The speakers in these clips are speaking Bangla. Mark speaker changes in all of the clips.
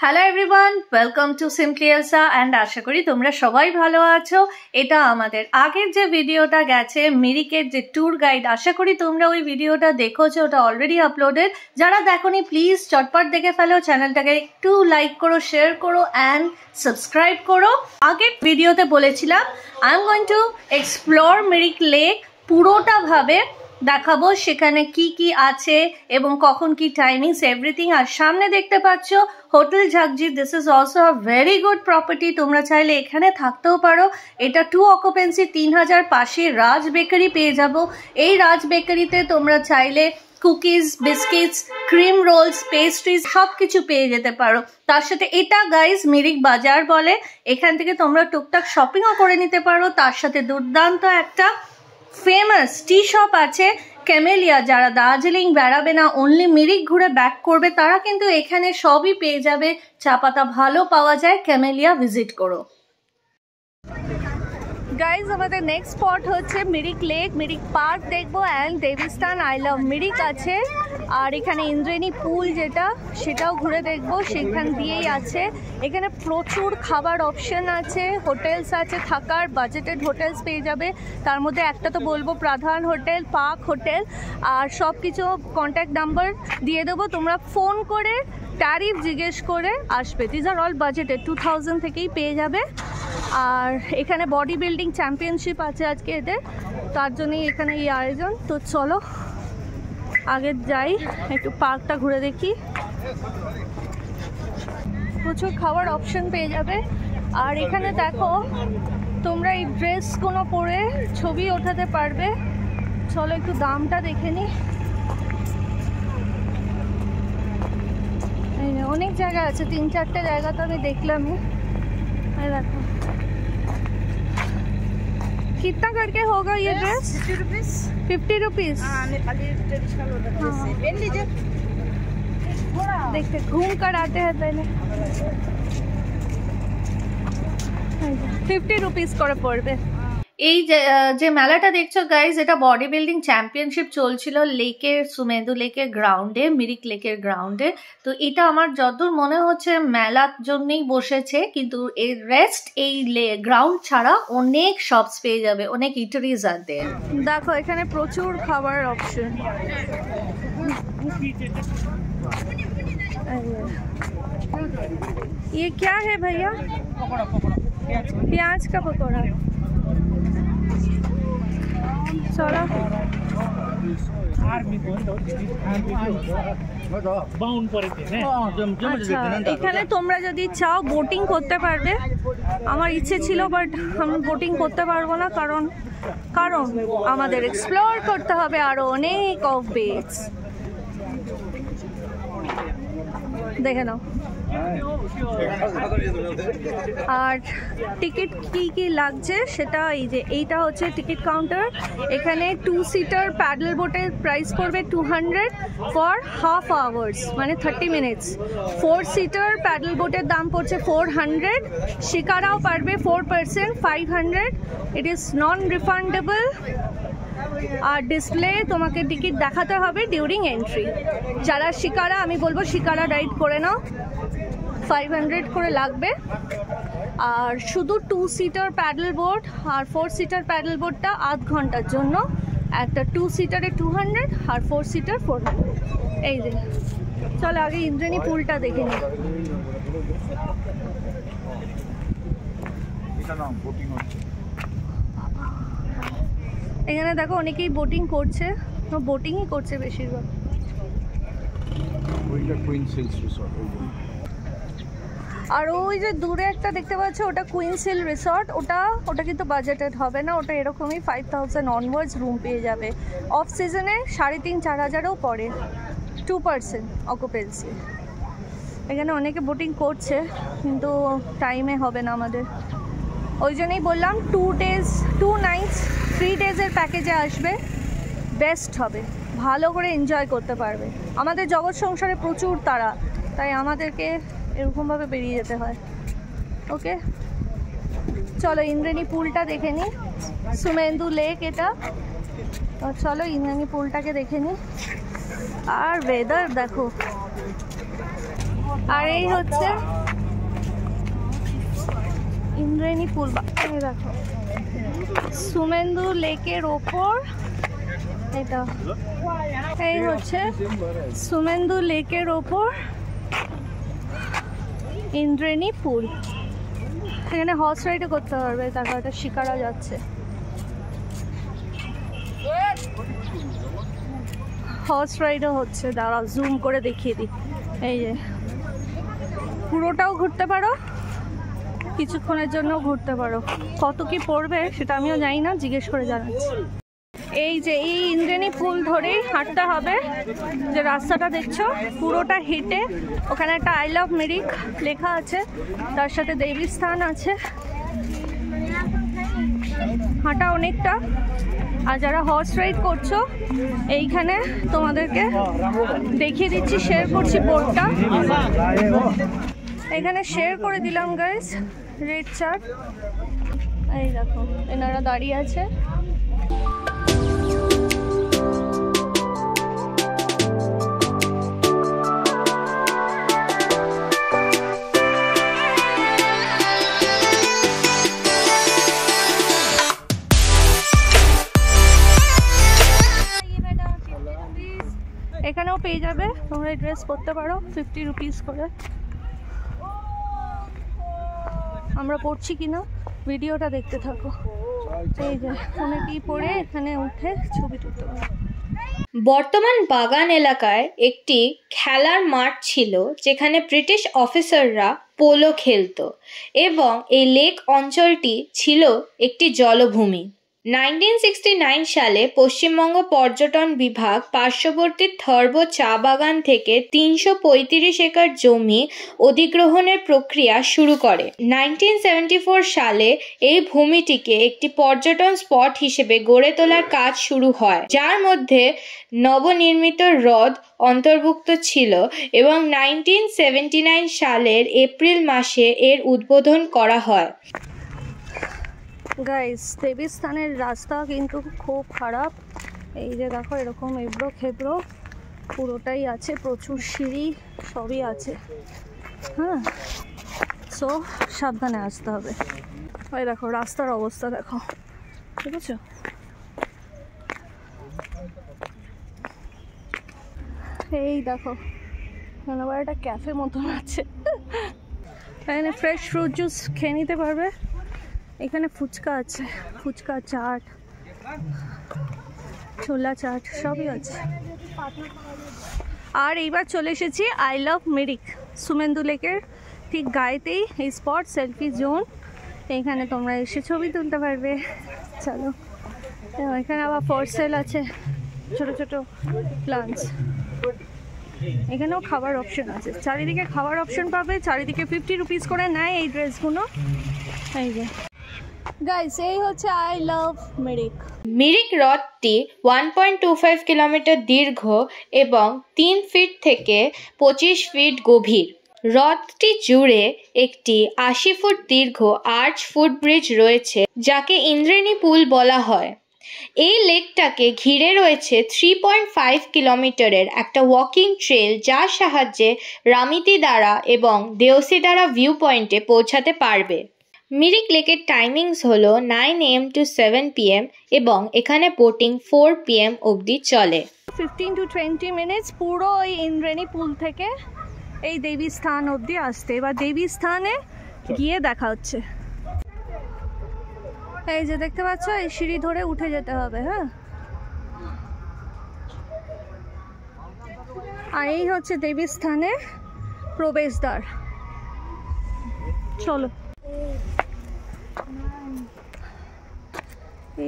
Speaker 1: Hello everyone, welcome to simply Elsa and আশা করি তোমরা সবাই ভালো আছো। এটা আমাদের আগের যে ভিডিওটা গেছে মিরিকের যে ট্যুর গাইড, আশা করি তোমরা ওই ভিডিওটা দেখোছো, ওটা অলরেডি আপলোডেড। যারা দেখোনি প্লিজ চটপট দেখে ফেলো, চ্যানেলটাকে একটু লাইক করো, শেয়ার করো অ্যান্ড সাবস্ক্রাইব করো। আগের ভিডিওতে বলেছিলাম I am going to explore Mirik lake, পুরোটা ভাবে দেখাবো সেখানে কি কি আছে এবং কখন কি টাইমিংস এভরিথিং। আর সামনে দেখতে পাচ্ছ হোটেল ঝাকজি, this is also a very good property, তোমরা চাইলে এখানে থাকতেও পারো। এটা 2 অকুপেন্সি, 3000, পাশে রাজ বেকারি পেয়ে যাবো। এই রাজ বেকারিতে তোমরা চাইলে cookies, biscuits, cream rolls, pastries সব কিছু পেয়ে যেতে পারো। তার সাথে এটা গাইজ মিরিক বাজার বলে, এখান থেকে তোমরা টুকটাক শপিংও করে নিতে পারো। তার সাথে দুর্দান্ত একটা ফেমাস টি শপ আছে ক্যামেলিয়া। যারা দার্জিলিং বেড়াবে না, অনলি মিরিক ঘুরে ব্যাক করবে, তারা কিন্তু এখানে সবই পেয়ে যাবে। চা পাতা ভালো পাওয়া যায়, ক্যামেলিয়া ভিজিট করো। গাইজ আমাদের নেক্সট স্পট হচ্ছে মিরিক লেক, মিরিক পার্ক দেখবো অ্যান্ড দেবীস্থান আই লাভ মিরিক আছে। আর এখানে ইন্দ্রেণী পুল যেটা, সেটাও ঘুরে দেখবো, সেখান দিয়েই আছে। এখানে প্রচুর খাবার অপশন আছে, হোটেলস আছে, থাকার বাজেটেড হোটেলস পেয়ে যাবে। তার মধ্যে একটা তো বলবো প্রধান হোটেল, পার্ক হোটেল, আর সব কিছু কন্ট্যাক্ট নাম্বার দিয়ে দেবো, তোমরা ফোন করে ট্যারিফ জিজ্ঞেস করে আসবে। দিস আর অল বাজেটেড, 2000 থেকেই পেয়ে যাবে। আর এখানে বডি বিল্ডিং চ্যাম্পিয়নশিপ আছে আজকে এদের, তার জন্যই এখানে এই আয়োজন। তো চলো আগে যাই, একটু পার্কটা ঘুরে দেখি। প্রচুর খাবার অপশন পেয়ে যাবে। আর এখানে দেখো তোমরা এই ড্রেসগুলো পরে ছবি ওঠাতে পারবে। চলো একটু দামটা দেখে নি। অনেক জায়গা আছে, 3-4টে জায়গা তো আমি দেখলামই। देखो कितना करके होगा ये ड्रेस? 50 रुपीज। देखते घूम कर आते हैं पहले। 50 रुपीज করে পড়বে। এই যে মেলাটা দেখছো গাইজ, এটা বডি বিল্ডিং চ্যাম্পিয়নশিপ চলছিল লেকের, সুমেন্দু লেকের গ্রাউন্ডে, মিরিক লেকের গ্রাউন্ডে। তো এটা আমার যতদূর মনে হচ্ছে মেলার জন্যই বসেছে, কিন্তু এর রেস্ট এই গ্রাউন্ড ছাড়া অনেক শপস পেয়ে যাবে, অনেক ইটারিজ আছে। দেখো এখানে প্রচুর খাবার অপশন। ये क्या है भैया? प्याज का पकौड़ा। चलो এখানে তোমরা যদি চাও বোটিং করতে পারবে। আমার ইচ্ছে ছিল বাট আমি বোটিং করতে পারবো না, কারণ আমাদের এক্সপ্লোর করতে হবে আরো অনেক অফ বেস। দেখে নাও। আর টিকিট কি লাগছে সেটা এই যে এইটা হচ্ছে টিকিট কাউন্টার। এখানে 2 সিটার প্যাডেল বোটের প্রাইস পড়বে 200 ফর হাফ আওয়ার্স, মানে 30 মিনিটস। 4 সিটার প্যাডেল বোটের দাম পড়ছে 400। শিকারাও পারবে 4%, 500। It is non refundable. আর ডিসপ্লে তোমাকে টিকিট দেখাতে হবে ডিউরিং এন্ট্রি। যারা শিকারা, আমি বলবো শিকারা রাইড করে নাও, 500 করে লাগবে। আর শুধু 2 সিটার প্যাডেল বোট আর 4 সিটার প্যাডেল বোটটা আধ ঘন্টার জন্য। একটা 2 সিটারে 200 আর 4 সিটার 400। এই যে চলো আগে ইন্দ্রেণী পুলটা দেখে নিই। এখানে দেখো অনেকেই বোটিং করছে, বোটিংই করছে বেশিরভাগ। আর ওই যে দূরে একটা দেখতে পাচ্ছ, ওটা কুইন্স হিল রিসর্ট। ওটা কিন্তু বাজেটেড হবে না, ওটা এরকমই 5000 অনওয়ার্ডস রুম পেয়ে যাবে। অফ সিজনে 3500-4000ও পড়ে, 2% অকুপেন্সি। এখানে অনেকে বোটিং করছে কিন্তু টাইমে হবে না আমাদের, ওই জন্যই বললাম 2 days 2 nights 3 days-এর প্যাকেজে আসবে, বেস্ট হবে, ভালো করে এনজয় করতে পারবে। আমাদের জগৎ সংসারে প্রচুর তারা, তাই আমাদেরকে এরকমভাবে বেরিয়ে যেতে হয়। ওকে চলো ইন্দ্রেণী পুলটা দেখে নিই, সুমেন্দু লেক এটা। চলো ইন্দ্রেণী পুলটাকে দেখে নিই। আর ওয়েদার দেখো, আর এই হচ্ছে ইন্দ্রাণী পুল। এই দেখো সুমেন্দু লেকের ওপর, এটা এই হচ্ছে সুমেন্দু লেকের ওপর ইন্দ্রাণী পুল। এখানে হর্স রাইডও করতে পারবে, তারপর একটা শিকারা যাচ্ছে। হর্স রাইডও হচ্ছে, দাঁড়াও জুম করে দেখিয়ে দিই। এই যে পুরোটাও ঘুরতে পারো, কিছুক্ষণের জন্য ঘুরতে পারো। কত কি পড়বে সেটা আমিও জানি না, জিজ্ঞেস করে জানাচ্ছি। এই যে এই ইন্দ্রাণী পুল ধরেই হাঁটতে হবে, যে রাস্তাটা দেখছো পুরোটা হেঁটে, ওখানে একটা আই লাভ মিরিক লেখা আছে, তার সাথে দেবী স্থান আছে। হাঁটা অনেকটা। আর যারা হর্স রাইড করছো, এইখানে তোমাদেরকে দেখিয়ে দিচ্ছি, শেয়ার করছি বোর্ডটা, এখানে শেয়ার করে দিলাম গাইস রেড চার্ট। এই দেখো এনারা দাঁড়িয়ে আছে। এখানেও পেয়ে যাবে, তোমরা ড্রেস পরতে পারো 50 রুপিস করে। আমরা পড়ছি কিনা ভিডিওটা দেখতে থাকো। এই যে অনেকেই পরে এখানে উঠে ছবি তুলতে পারো।
Speaker 2: বর্তমান বাগান এলাকায় একটি খেলার মাঠ ছিল, যেখানে ব্রিটিশ অফিসাররা পোলো খেলতো, এবং এই লেক অঞ্চলটি ছিল একটি জলভূমি। 1969 সালে পশ্চিমবঙ্গ পর্যটন বিভাগ পার্শ্ববর্তী থর্ব চা বাগান থেকে 335 একর জমি অধিগ্রহণের প্রক্রিয়া শুরু করে। 1974 সালে এই ভূমিটিকে একটি পর্যটন স্পট হিসেবে গড়ে তোলার কাজ শুরু হয়, যার মধ্যে নবনির্মিত হ্রদ অন্তর্ভুক্ত ছিল, এবং 1979 সালের এপ্রিল মাসে এর উদ্বোধন করা হয়।
Speaker 1: গাইস দেবী স্থানের রাস্তা কিন্তু খুব খারাপ। এই যে দেখো এরকম এবড়ো খেবড়ো পুরোটাই আছে, প্রচুর সিঁড়ি সবই আছে। হ্যাঁ, সো সাবধানে আসতে হবে। ওই দেখো রাস্তার অবস্থা দেখো, ঠিক আছে? এই দেখো এখানে আবার একটা ক্যাফে মতন আছে, এখানে ফ্রেশ ফ্রুট জুস খেয়ে নিতে পারবে। এখানে ফুচকা আছে, ফুচকা, চাট, ছোলা চাট সবই আছে। আর এইবার চলে এসেছি আই লাভ মিরিক, সুমেন্দু লেকের ঠিক গায়েতেই এই স্পট, সেলফি জোন। এখানে তোমরা এসে ছবি তুলতে পারবে। চলো, এখানে আবার ফর সেল আছে, ছোট ছোট প্লান্টস। এখানেও খাবার অপশন আছে, চারিদিকে খাবার অপশন পাবে। চারিদিকে 50 রুপিস করে নেয় এই ড্রেসগুলো। এই যে গাইস, এই হচ্ছে আই লাভ মিরিক।
Speaker 2: মিরিক হ্রদটি 1.25 কিলোমিটার দীর্ঘ এবং 3 ফিট থেকে 25 ফিট গভীর। হ্রদটি জুড়ে একটি 80 ফুট দীর্ঘ আর্চ ফুটব্রিজ রয়েছে, যাকে ইন্দ্রাণী পুল বলা হয়। এই লেকটাকে ঘিরে রয়েছে 3.5 কিলোমিটারের একটা ওয়াকিং ট্রেল, যার সাহায্যে রামিতিদারা এবং দেওসিদারা ভিউ পয়েন্টে পৌঁছাতে পারবে। মিরিক লেকের টাইমিংস হলো 9 AM to 7 PM, এবং এখানে বোটিং 4 PM অবধি চলে।
Speaker 1: 15 to 20 মিনিটস পুরো ওই ইন্দ্রাণী পুল থেকে এই দেবী স্থান অবধি আসতে। এবার দেবী স্থানে গিয়ে দেখা হচ্ছে। এই যে দেখতে পাচ্ছ, এই সিঁড়ি ধরে উঠে যেতে হবে। হ্যাঁ, আর এই হচ্ছে দেবী স্থানের প্রবেশদ্বার। চলো,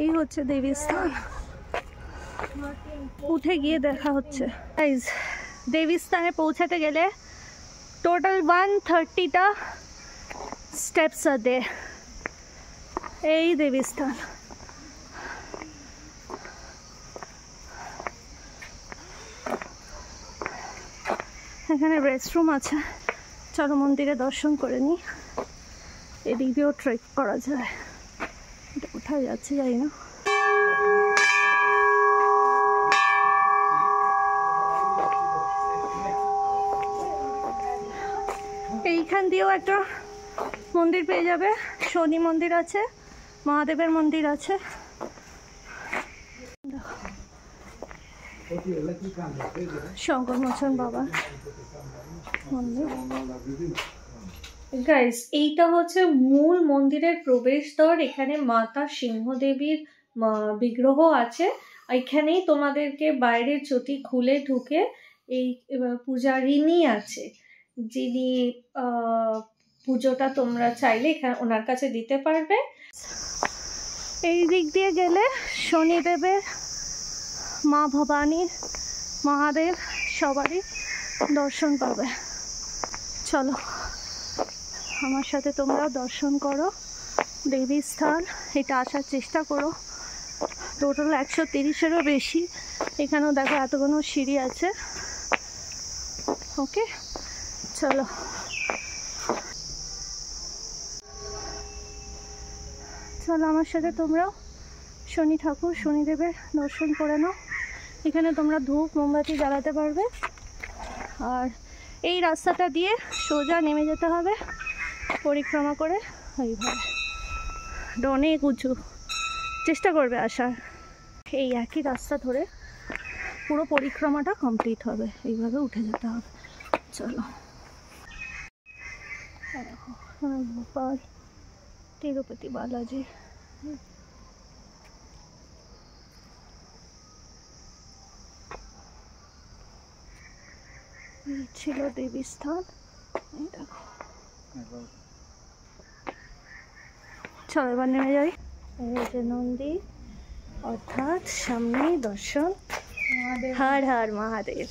Speaker 1: এই হচ্ছে দেবী স্থান, উঠে গিয়ে দেখা হচ্ছে। দেবী স্থানে পৌঁছাতে গেলে টোটাল 130টা স্টেপস আছে। এই দেবী স্থান, এখানে রেস্টরুম আছে। চলো মন্দিরে দর্শন করে নি। এদিক দিয়েও ট্রেক করা যায়। এটা কোথায় যাচ্ছে জানি না। দিয়েও একটা মন্দির পেয়ে যাবে, শনি মন্দির আছে, মহাদেবের মন্দির আছে। শঙ্করমোচন বাবা মন্দির। গাইস, এইটা হচ্ছে মূল মন্দিরের প্রবেশদ্বার। এখানে মাতা সিংহদেবীর বিগ্রহ আছে। এখানেই তোমাদেরকে বাইরের চটি খুলে ঢুকে এই পূজারিনী আছে, যিনি পুজোটা তোমরা চাইলে এখানে ওনার কাছে দিতে পারবে। এই দিক দিয়ে গেলে শনিদেবের, মা ভবানী, মহাদেব সবারই দর্শন পাবে। চলো আমার সাথে তোমরা দর্শন করো দেবীর স্থান। এটা আসার চেষ্টা করো। টোটাল 130-এরও বেশি। এখানেও দেখো এতগুলো সিঁড়ি আছে। ওকে, চলো। চলো আমার সাথে তোমরাও শনি ঠাকুর, শনিদেবের দর্শন করে নাও। এখানে তোমরা ধূপ মোমবাতি জ্বালাতে পারবে। আর এই রাস্তাটা দিয়ে সোজা নেমে যেতে হবে পরিক্রমা করে। এইভাবে অনেক উঁচু, চেষ্টা করবে আসার। এই একই রাস্তা ধরে পুরো পরিক্রমাটা কমপ্লিট হবে। এইভাবে উঠে যেতে হবে। চলো। ভোপাল, তিরুপতি বালাজি। ছিল দেবী স্থান। এই দেখো। চলো এবার নেমে যাই। এই যে নন্দী, অর্থাৎ সামনেই দর্শন। হর হর মহাদেব।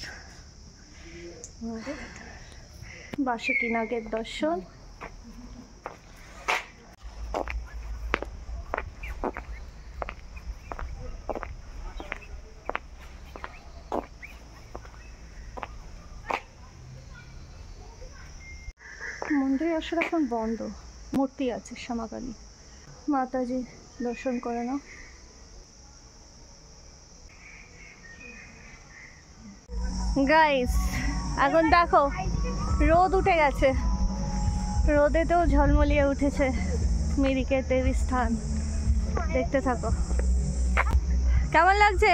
Speaker 1: বাসুকী নাগের দর্শন। মন্দিরে আসলে এখন বন্ধ, মূর্তি আছে শ্যামাকালী। মাতাজি দর্শন করে নাও। গাইস, এখন দেখো রোদ উঠে গেছে। রোদেতেও ঝলমলিয়ে উঠেছে মিরিকের দেবী স্থান। দেখতে থাকো। কেমন লাগছে?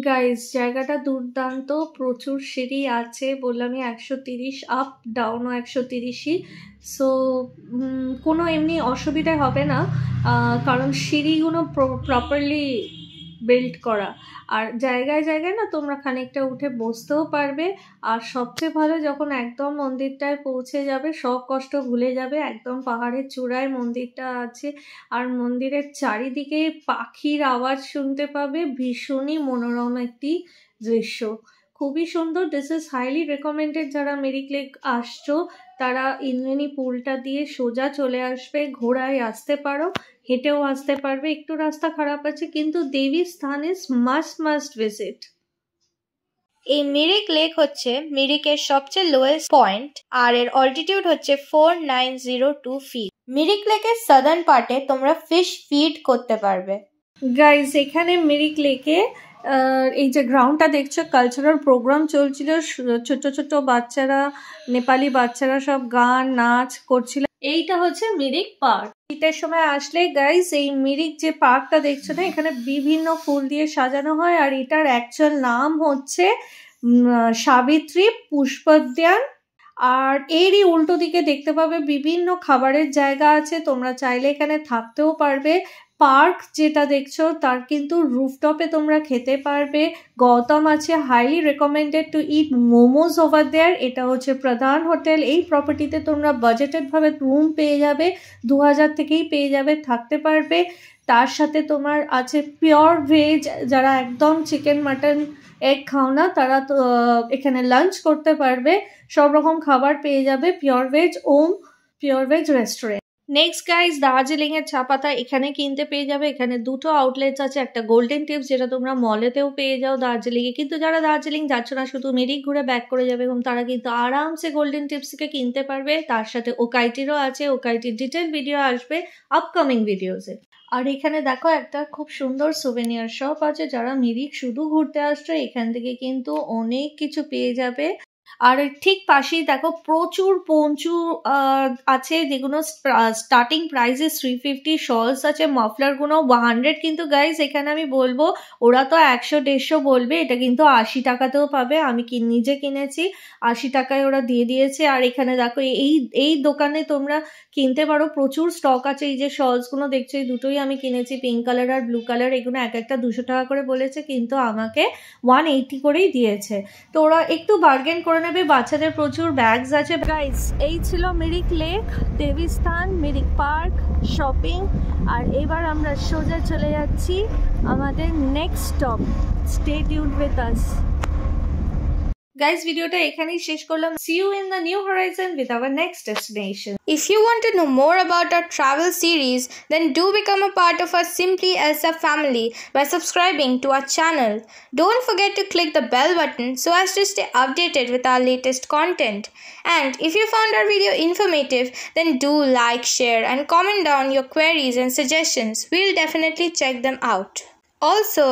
Speaker 1: গাইস, জায়গাটা দুর্দান্ত। প্রচুর সিঁড়ি আছে, বললামই 130, আপ ডাউনও 130ই। সো কোনো এমনি অসুবিধা হবে না, কারণ সিঁড়িগুলো প্রপারলি বিল্ড করা। আর জায়গায় জায়গায় না তোমরা খানিকটা উঠে বসতেও পারবে। আর সবচেয়ে ভালো, যখন একদম মন্দিরটায় পৌঁছে যাবে সব কষ্ট ভুলে যাবে। একদম পাহাড়ের চূড়ায় মন্দিরটা আছে। আর মন্দিরের চারিদিকে পাখির আওয়াজ শুনতে পাবে। ভীষণই মনোরম একটি দৃশ্য, খুবই সুন্দর। This is highly recommended. যারা মিরিক লেক আসছো তারা ইন্দ্রাণী পুলটা দিয়ে সোজা চলে আসবে। ঘোড়ায় আসতে পারো, হেঁটেও আসতে পারবে। একটু রাস্তা খারাপ আছে, কিন্তু দেবী স্থান ইজ মাস্ট ভিজিট।
Speaker 2: এই মিরিক লেক হচ্ছে মিরিকের সবচেয়ে লোয়েস্ট পয়েন্ট, আর এর অল্টিটিউড হচ্ছে 4902 ফিট। মিরিক লেকের সাদার্ন পার্টে তোমরা ফিশ ফিড করতে পারবে।
Speaker 1: গাইজ, এখানে মিরিক লেকে এই যে গ্রাউন্ডটা দেখছো, কালচারাল প্রোগ্রাম চলছিল। ছোট ছোট বাচ্চারা, নেপালি বাচ্চারা সব গান নাচ করছিল। এইটা হচ্ছে মিরিক পার্ক। শীতের সময় আসলে গাইজ, এই মিরিক যে পার্কটা দেখছো না, এখানে বিভিন্ন ফুল দিয়ে সাজানো হয়। আর এটার অ্যাকচুয়াল নাম হচ্ছে সাবিত্রী পুষ্পোদ্যান। আর এরই উল্টো দিকে দেখতে পাবে বিভিন্ন খাবারের জায়গা আছে, তোমরা চাইলে এখানে থাকতেও পারবে। পার্ক যেটা দেখছো তার কিন্তু রুফটপে তোমরা খেতে পারবে। গৌতম আছে, highly recommended to eat momos over there. এটা হচ্ছে প্রধান হোটেল। এই প্রপার্টিতে তোমরা বাজেটেড ভাবে রুম পেয়ে যাবে, 2000 থেকেই পেয়ে যাবে, থাকতে পারবে। তার সাথে তোমার আছে পিওর ভেজ। যারা একদম চিকেন মাটন এগ খাও না, তারা তো এখানে লাঞ্চ করতে পারবে। সব রকম খাবার পেয়ে যাবে। Pure veg Om pure veg restaurant. Next guys Darjeeling এর চা পাতা এখানে কিনতে পেয়ে যাবে। এখানে দুটো আউটলেটস আছে, একটা গোল্ডেন টিপস যেটা তোমরা মলেতেও পেয়ে যাও দার্জিলিং এ, কিন্তু যারা দার্জিলিং যাচ্ছ না শুধু মিরিক ঘুরে ব্যাক করে যাবে এবং তারা কিন্তু আরামসে গোল্ডেন টিপস থেকে কিনতে পারবে। তার সাথে ওকাইটিরও আছে, ওকাইটির ডিটেল ভিডিও আসবে আপকামিং ভিডিওসে। আর এখানে দেখো একটা খুব সুন্দর সুভেনিয়ার শপ আছে, যারা মিরিক শুধু ঘুরতে আসছো এখান থেকে কিন্তু অনেক কিছু পেয়ে যাবে। আর ঠিক পাশেই দেখো প্রচুর পঞ্চু আছে, যেগুলো স্টার্টিং প্রাইসে 350, শলস আছে, মাফলার গুলো 100, কিন্তু গাইজ এখানে আমি বলবো ওরা তো 100-150 বলবে, এটা কিন্তু 80 টাকাতেও পাবে। আমি নিজে কিনেছি, 80 টাকায় ওরা দিয়ে দিয়েছে। আর এখানে দেখো এই দোকানে তোমরা কিনতে পারো, প্রচুর স্টক আছে। এই যে শলস গুলো দেখছো এই দুটোই আমি কিনেছি, পিঙ্ক কালার আর ব্লু কালার, এগুলো এক একটা 200 টাকা করে বলেছে, কিন্তু আমাকে 180 করেই দিয়েছে। তো ওরা একটু বার্গেন করে নেবে। বাচ্চাদের প্রচুর ব্যাগস আছে। গাইস এই ছিল Mirik lake, Devisthan, Mirik park, shopping. আর এবার আমরা সোজা চলে যাচ্ছি আমাদের next stop. Stay tuned with us. Guys, ভিডিওটা এখানেই শেষ করলাম। See you in the new horizon with our next destination.
Speaker 2: If you want to know more about our travel series, then do become a part of our Simply Elsa family by subscribing to our channel. Don't forget to click the bell button so as to stay updated with our latest content. And if you found our video informative, then do like, share and comment down your queries and suggestions. We'll definitely check them out. Also,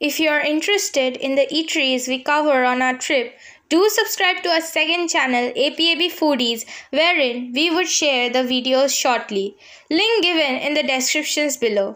Speaker 2: if you are interested in the eateries we cover on our trip, do subscribe to our second channel, APAB Foodies, wherein we would share the videos shortly. Link given in the descriptions below.